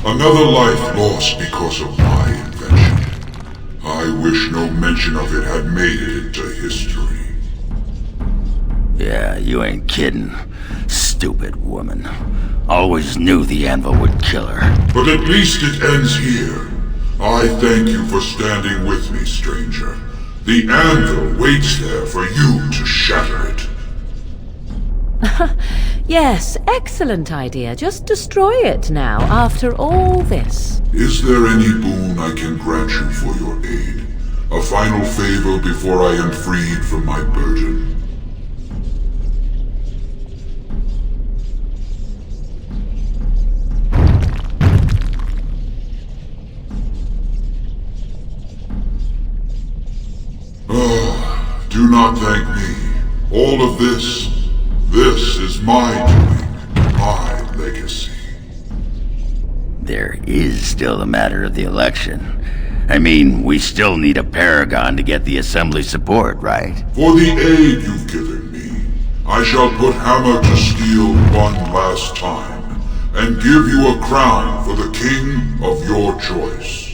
Another life lost because of my invention. I wish no mention of it had made it into history. Yeah, you ain't kidding. Stupid woman. Always knew the anvil would kill her. But at least it ends here. I thank you for standing with me, stranger. The anvil waits there for you to shatter it. Yes, excellent idea. Just destroy it now, after all this. Is there any boon I can grant you for your aid? A final favor before I am freed from my burden. Do not thank me. All of this is my doing, my legacy. There is still the matter of the election. I mean, we still need a paragon to get the Assembly support, right? For the aid you've given me, I shall put hammer to steel one last time, and give you a crown for the king of your choice.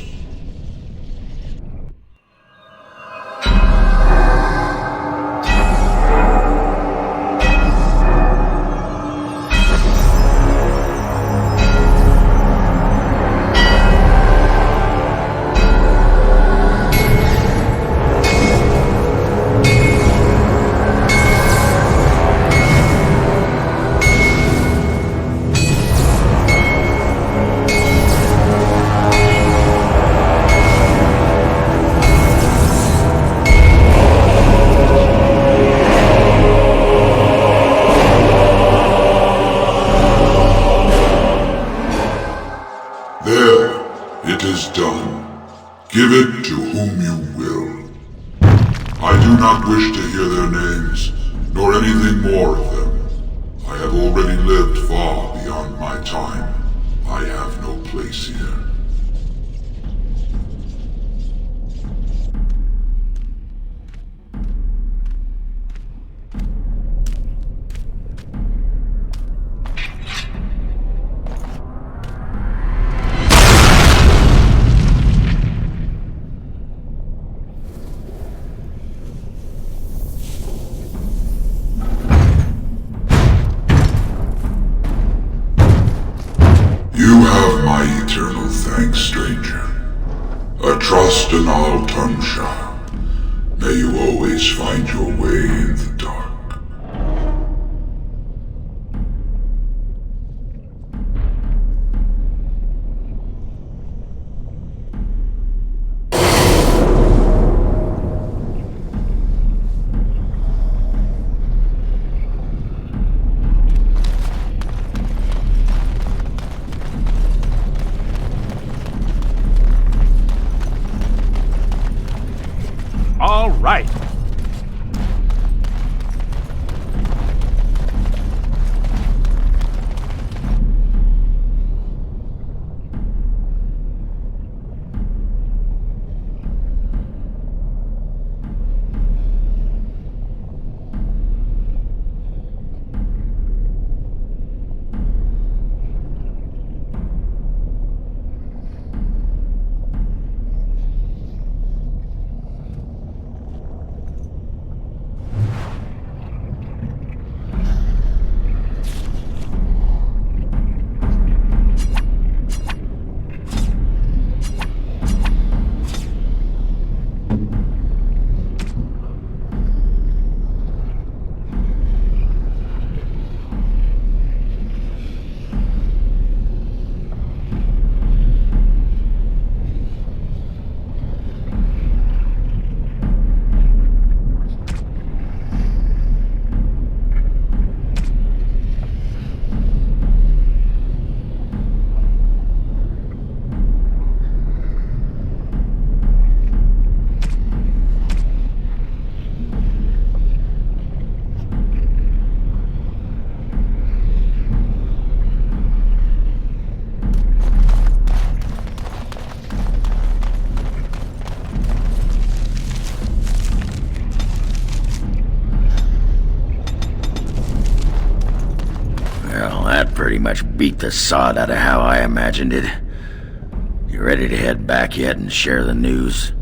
Give it to whom you will. I do not wish to hear their names, nor anything more of them. I have already lived far beyond my time. I have no place here. You have my eternal thanks, stranger. A trust and I'll tongue sharp. May you always find your way in the dark. All right. Pretty much beat the sod out of how I imagined it. You ready to head back yet and share the news?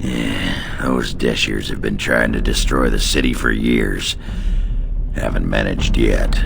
Yeah, those Deshirs have been trying to destroy the city for years. Haven't managed yet.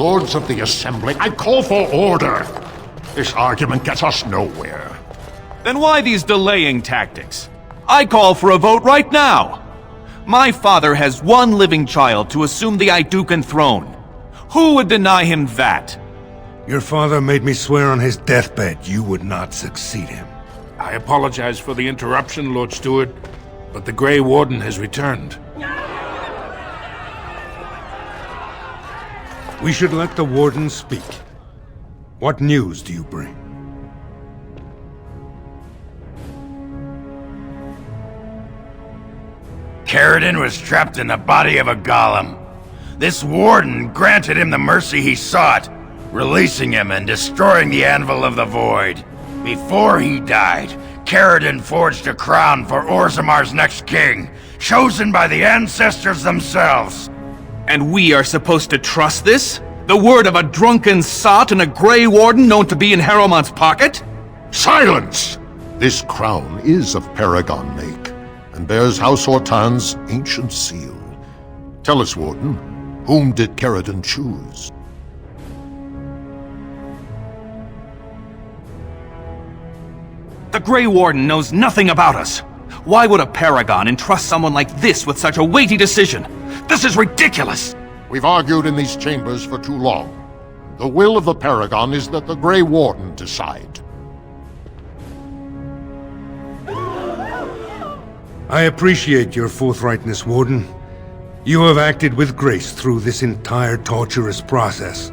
Lords of the Assembly, I call for order! This argument gets us nowhere. Then why these delaying tactics? I call for a vote right now! My father has one living child to assume the Idukan throne. Who would deny him that? Your father made me swear on his deathbed you would not succeed him. I apologize for the interruption, Lord Steward, but the Grey Warden has returned. We should let the Warden speak. What news do you bring? Caridin was trapped in the body of a golem. This Warden granted him the mercy he sought, releasing him and destroying the Anvil of the Void. Before he died, Caridin forged a crown for Orzamar's next king, chosen by the ancestors themselves. And we are supposed to trust this? The word of a drunken sot and a Grey Warden known to be in Harrowmont's pocket? Silence! This crown is of Paragon make, and bears House Hortan's ancient seal. Tell us, Warden, whom did Caridin choose? The Grey Warden knows nothing about us. Why would a Paragon entrust someone like this with such a weighty decision? This is ridiculous! We've argued in these chambers for too long. The will of the Paragon is that the Grey Warden decide. I appreciate your forthrightness, Warden. You have acted with grace through this entire torturous process.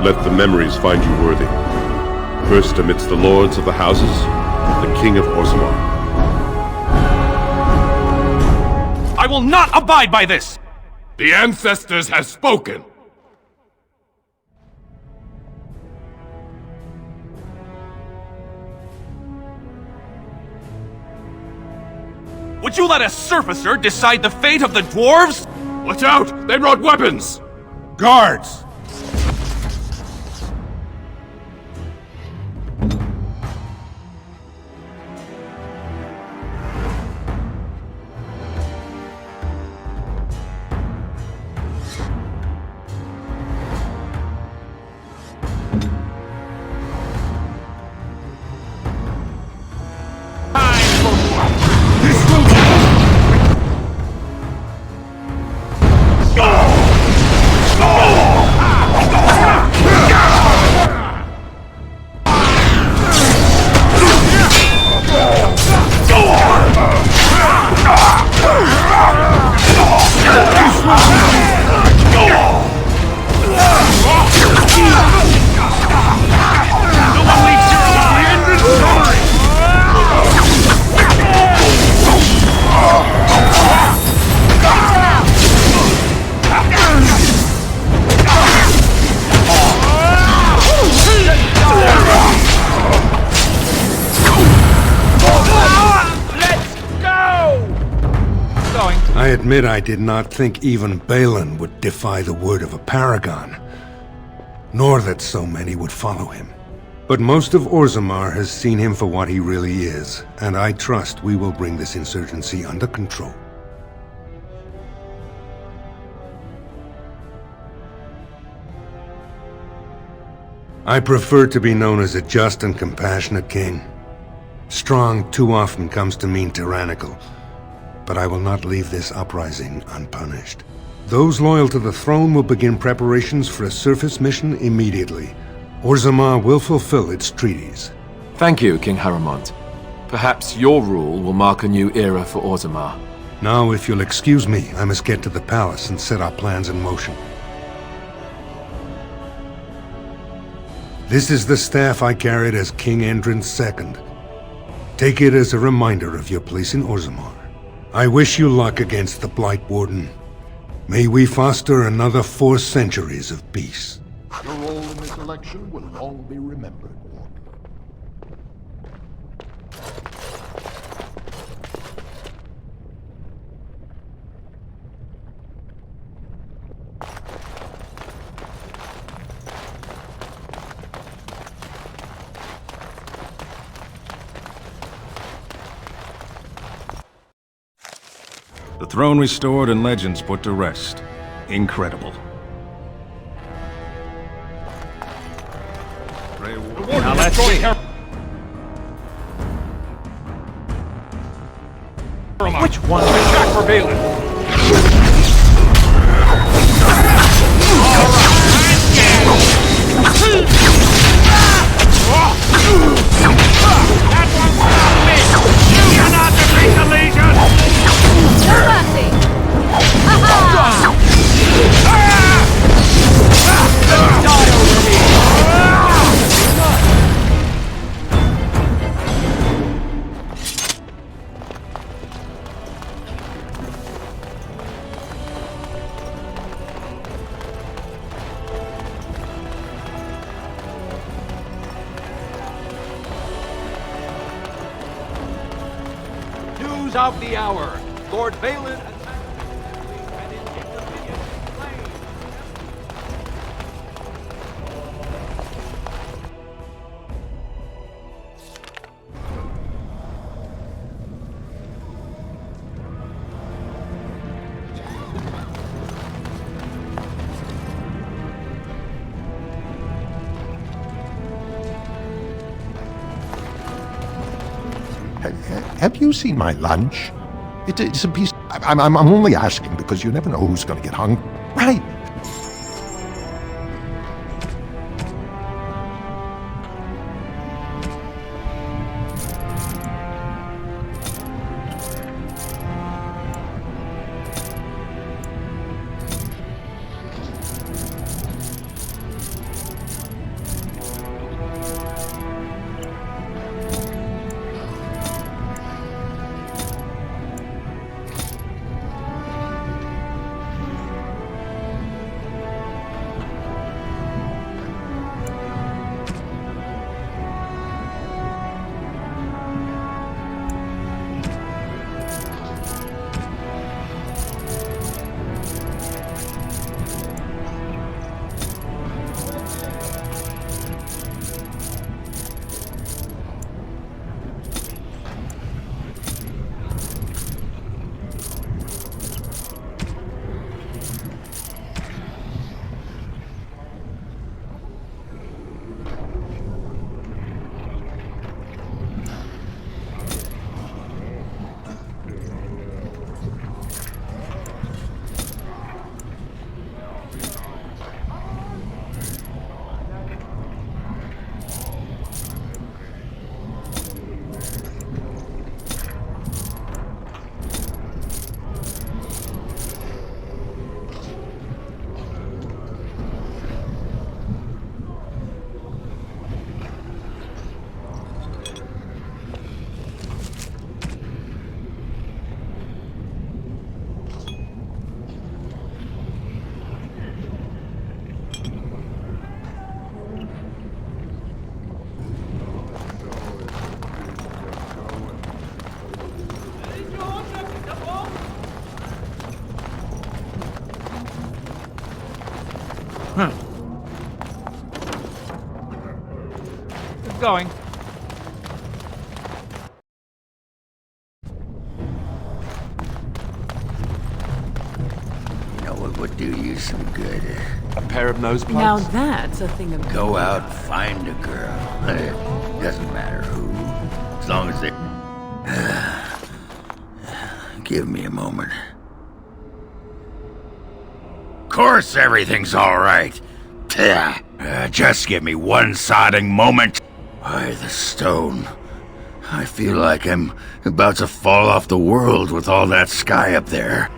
Let the memories find you worthy. First amidst the lords of the houses, the King of Orzammar. I will not abide by this! The ancestors have spoken! Would you let a surfacer decide the fate of the dwarves? Watch out! They brought weapons! Guards! I admit I did not think even Balin would defy the word of a paragon, nor that so many would follow him. But most of Orzammar has seen him for what he really is, and I trust we will bring this insurgency under control. I prefer to be known as a just and compassionate king. Strong too often comes to mean tyrannical, but I will not leave this uprising unpunished. Those loyal to the throne will begin preparations for a surface mission immediately. Orzammar will fulfill its treaties. Thank you, King Harrowmont. Perhaps your rule will mark a new era for Orzammar. Now, if you'll excuse me, I must get to the palace and set our plans in motion. This is the staff I carried as King Endrin's second. Take it as a reminder of your place in Orzammar. I wish you luck against the Blight Warden. May we foster another 4 centuries of peace. Your role in this election will long be remembered, Warden. The throne restored and legends put to rest. Incredible. Now let's see. Which one? Attack for Balin. That won't stop me! You cannot defeat the Legion! No mercy! Die over me! News of the hour. Lord Balin and in ignominious slain. Have you seen my lunch? It's a piece... I'm only asking because you never know who's going to get hung. Right. It's going. You know what would do you some good? A pair of nose Now plugs? that's a thing of... Go out, find a girl. Doesn't matter who, as long as they... Give me a moment. Of course everything's all right. Just give me one sodding moment. Why, the stone. I feel like I'm about to fall off the world with all that sky up there.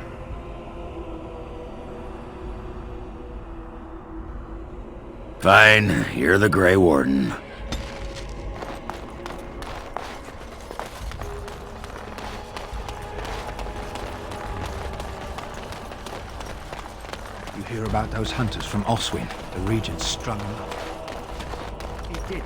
Fine, you're the Grey Warden. about those hunters from Oswin. The Regent strung them up. He did.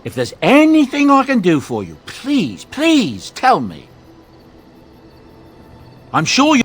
If there's anything I can do for you, please tell me. I'm sure you...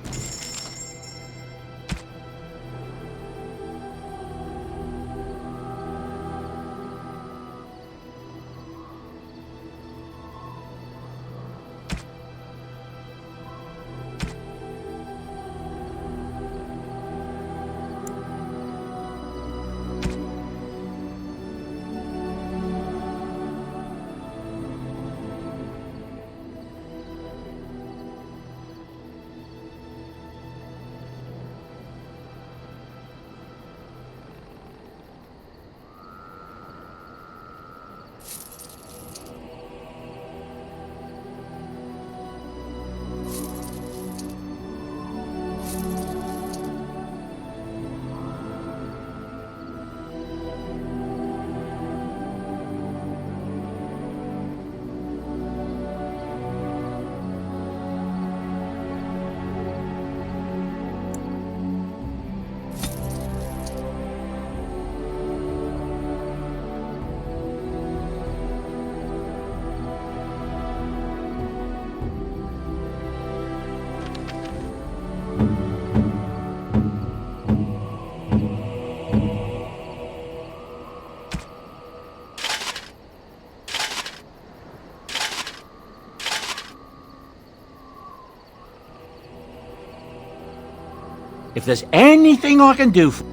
If there's anything I can do for...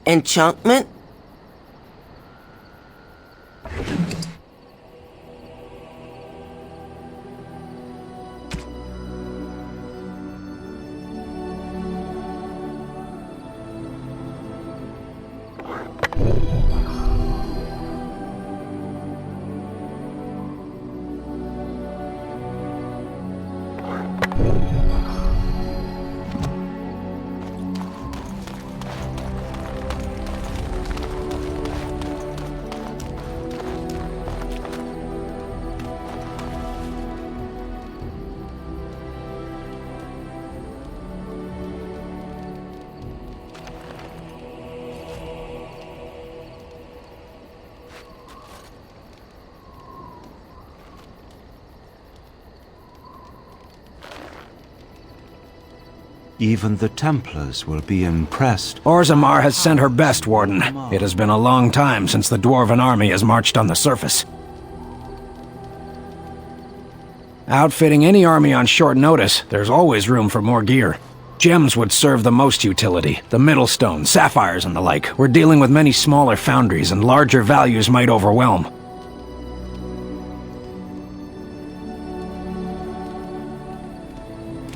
Enchantment? Even the Templars will be impressed. Orzammar has sent her best, Warden. It has been a long time since the Dwarven army has marched on the surface. Outfitting any army on short notice, there's always room for more gear. Gems would serve the most utility. The Middlestone, sapphires and the like. We're dealing with many smaller foundries, and larger values might overwhelm.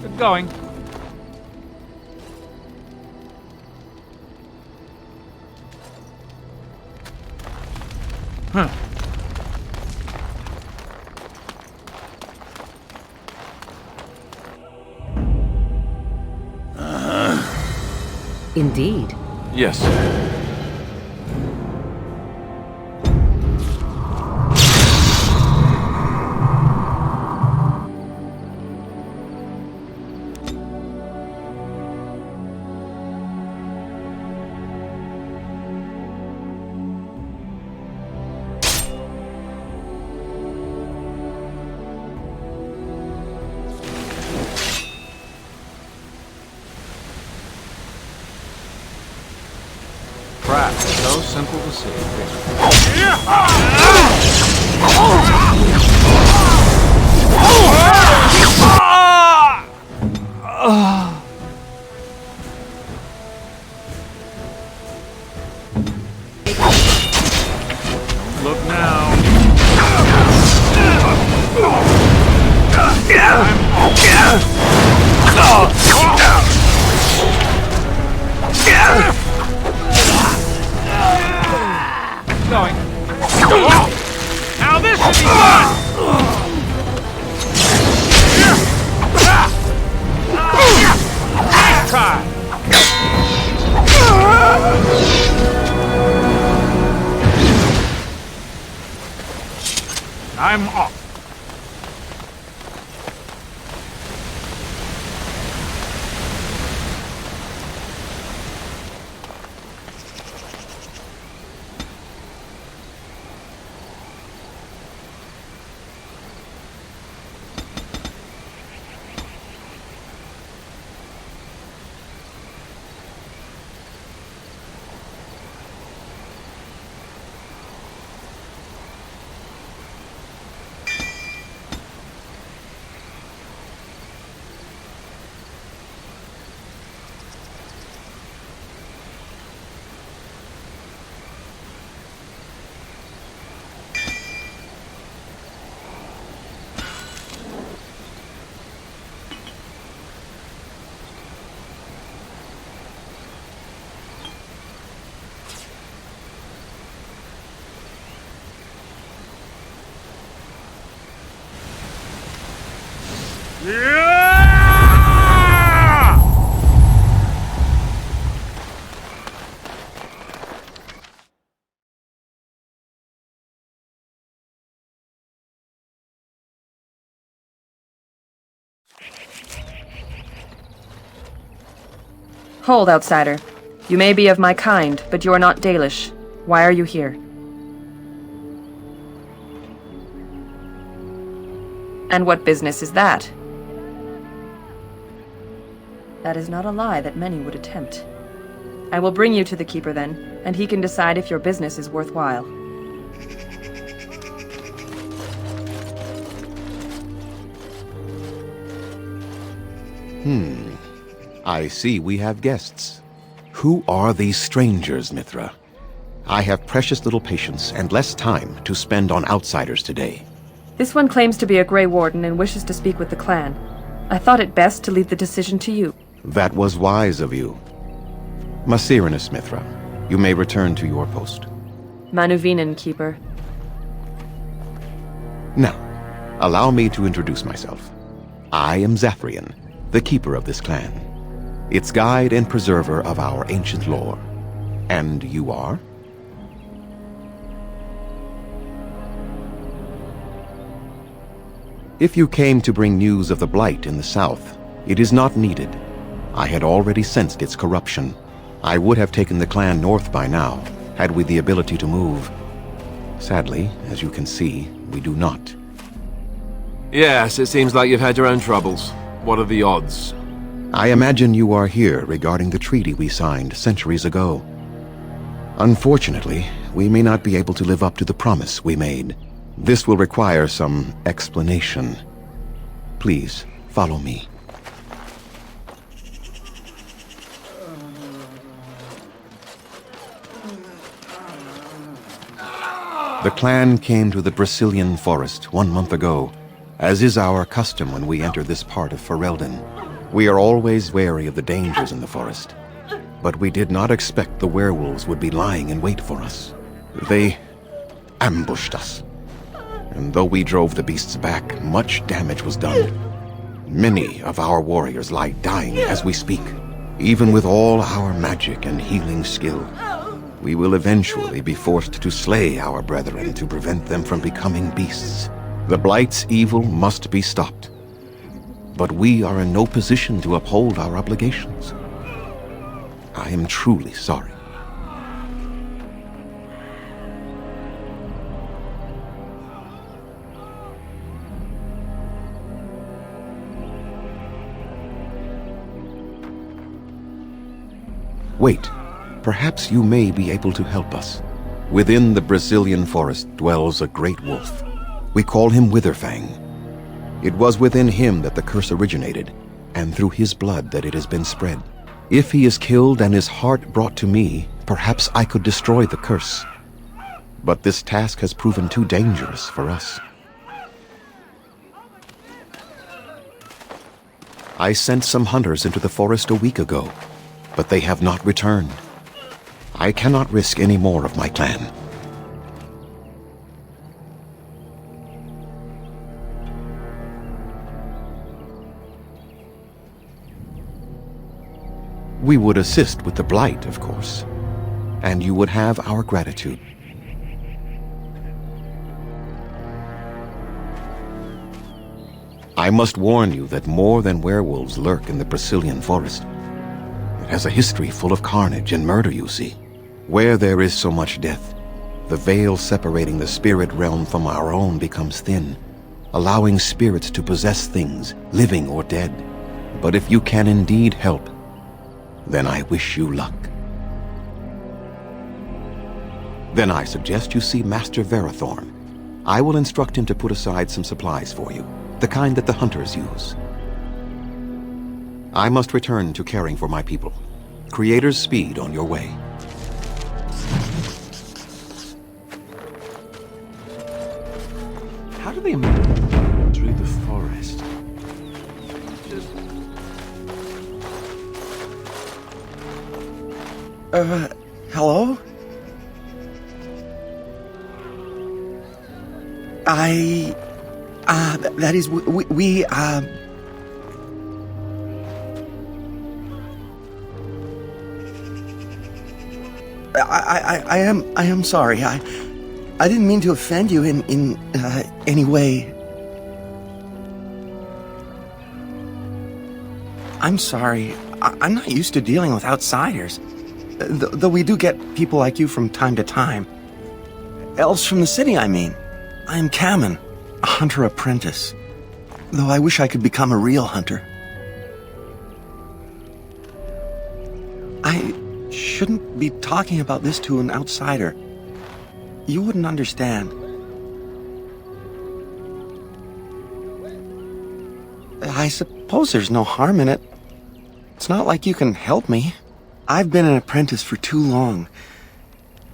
Good going. Indeed. Yes. trap. So simple to see. Look now. Going. Now this should be fun! Nice try! I'm off. Hold, outsider. You may be of my kind, but you are not Dalish. Why are you here? And what business is that? That is not a lie that many would attempt. I will bring you to the Keeper then, and he can decide if your business is worthwhile. I see we have guests. Who are these strangers, Mithra? I have precious little patience and less time to spend on outsiders today. This one claims to be a Grey Warden and wishes to speak with the clan. I thought it best to leave the decision to you. That was wise of you. Masirinus, Mithra, you may return to your post. Manuvinen, Keeper. Now, allow me to introduce myself. I am Zathrian, the keeper of this clan, its guide and preserver of our ancient lore. And you are? If you came to bring news of the Blight in the south, it is not needed. I had already sensed its corruption. I would have taken the clan north by now, had we the ability to move. Sadly, as you can see, we do not. Yes, it seems like you've had your own troubles. What are the odds? I imagine you are here regarding the treaty we signed centuries ago. Unfortunately, we may not be able to live up to the promise we made. This will require some explanation. Please, follow me. The clan came to the Brazilian forest 1 month ago, as is our custom when we enter this part of Ferelden. We are always wary of the dangers in the forest, but we did not expect the werewolves would be lying in wait for us. They ambushed us, and though we drove the beasts back, much damage was done. Many of our warriors lie dying as we speak. Even with all our magic and healing skill, we will eventually be forced to slay our brethren to prevent them from becoming beasts. The Blight's evil must be stopped. But we are in no position to uphold our obligations. I am truly sorry. Wait. perhaps you may be able to help us. Within the Brazilian forest dwells a great wolf. We call him Witherfang. It was within him that the curse originated, and through his blood that it has been spread. If he is killed and his heart brought to me, perhaps I could destroy the curse. But this task has proven too dangerous for us. I sent some hunters into the forest a week ago, but they have not returned. I cannot risk any more of my clan. We would assist with the blight, of course, and you would have our gratitude. I must warn you that more than werewolves lurk in the Brazilian forest. It has a history full of carnage and murder, you see. Where there is so much death, the veil separating the spirit realm from our own becomes thin, allowing spirits to possess things, living or dead. But if you can indeed help, then I wish you luck. Then I suggest you see Master Verathorn. I will instruct him to put aside some supplies for you, the kind that the hunters use. I must return to caring for my people. Creator's speed on your way. How do they move through the forest? Hello? That is, I am sorry. I didn't mean to offend you in any way. I'm sorry. I'm not used to dealing with outsiders. Though we do get people like you from time to time. Elves from the city, I mean. I am Kamen, a hunter apprentice. Though I wish I could become a real hunter. I shouldn't be talking about this to an outsider. You wouldn't understand. I suppose there's no harm in it. It's not like you can help me. I've been an apprentice for too long.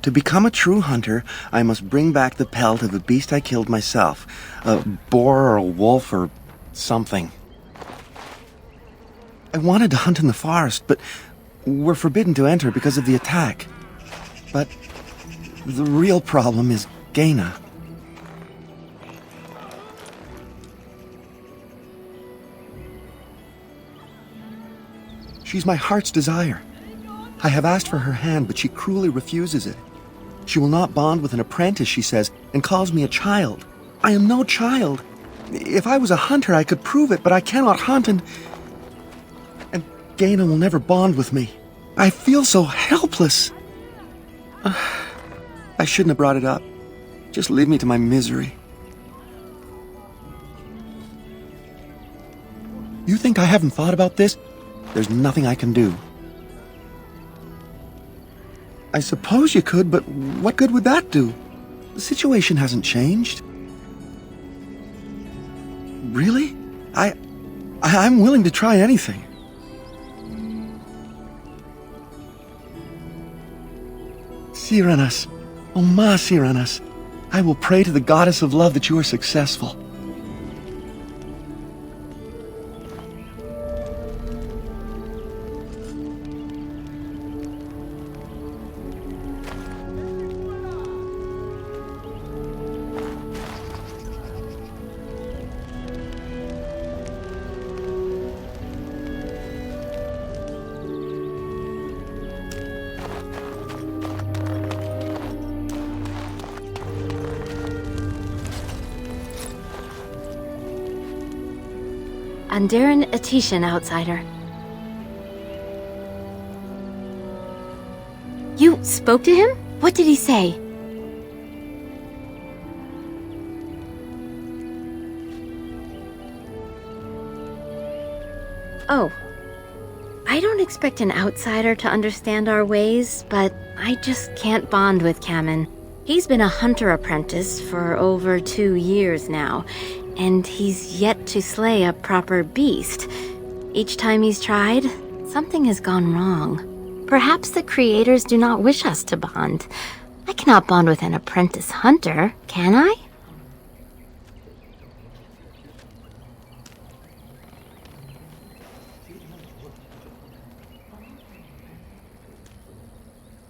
To become a true hunter, I must bring back the pelt of a beast I killed myself. A boar or a wolf or something. I wanted to hunt in the forest, but we're forbidden to enter because of the attack. But the real problem is Gaina. She's my heart's desire. I have asked for her hand, but she cruelly refuses it. She will not bond with an apprentice, she says, and calls me a child. I am no child. If I was a hunter, I could prove it, but I cannot hunt, and Gaina will never bond with me. I feel so helpless. I shouldn't have brought it up. Just leave me to my misery. You think I haven't thought about this? There's nothing I can do. I suppose you could, but what good would that do? The situation hasn't changed. Really? I'm willing to try anything. Siranas, oh ma Siranas, I will pray to the goddess of love that you are successful. Andaran Atishan, outsider. You spoke to him? What did he say? Oh. I don't expect an outsider to understand our ways, but I just can't bond with Kamen. He's been a hunter apprentice for over 2 years now, and he's yet to slay a proper beast. Each time he's tried, something has gone wrong. Perhaps the creators do not wish us to bond. I cannot bond with an apprentice hunter, can I?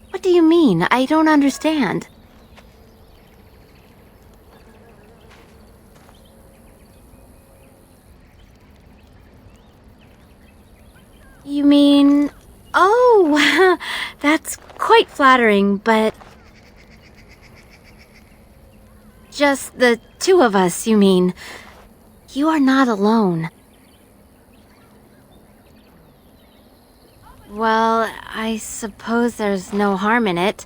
What do you mean? I don't understand. You mean... Oh, that's quite flattering, but... Just the two of us, you mean. You are not alone. Well, I suppose there's no harm in it.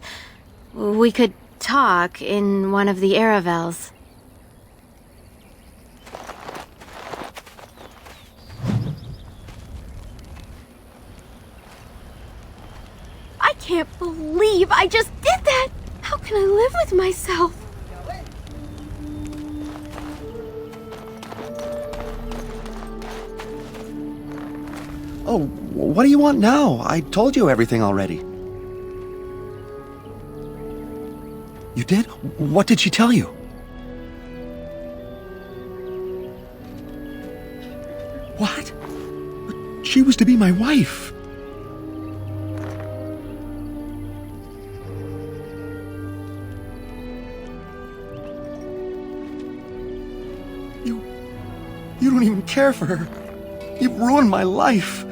We could talk in one of the Aravels. I can't believe I just did that! How can I live with myself? Oh, what do you want now? I told you everything already. You did? What did she tell you? What? But she was to be my wife. You don't even care for her. You've ruined my life.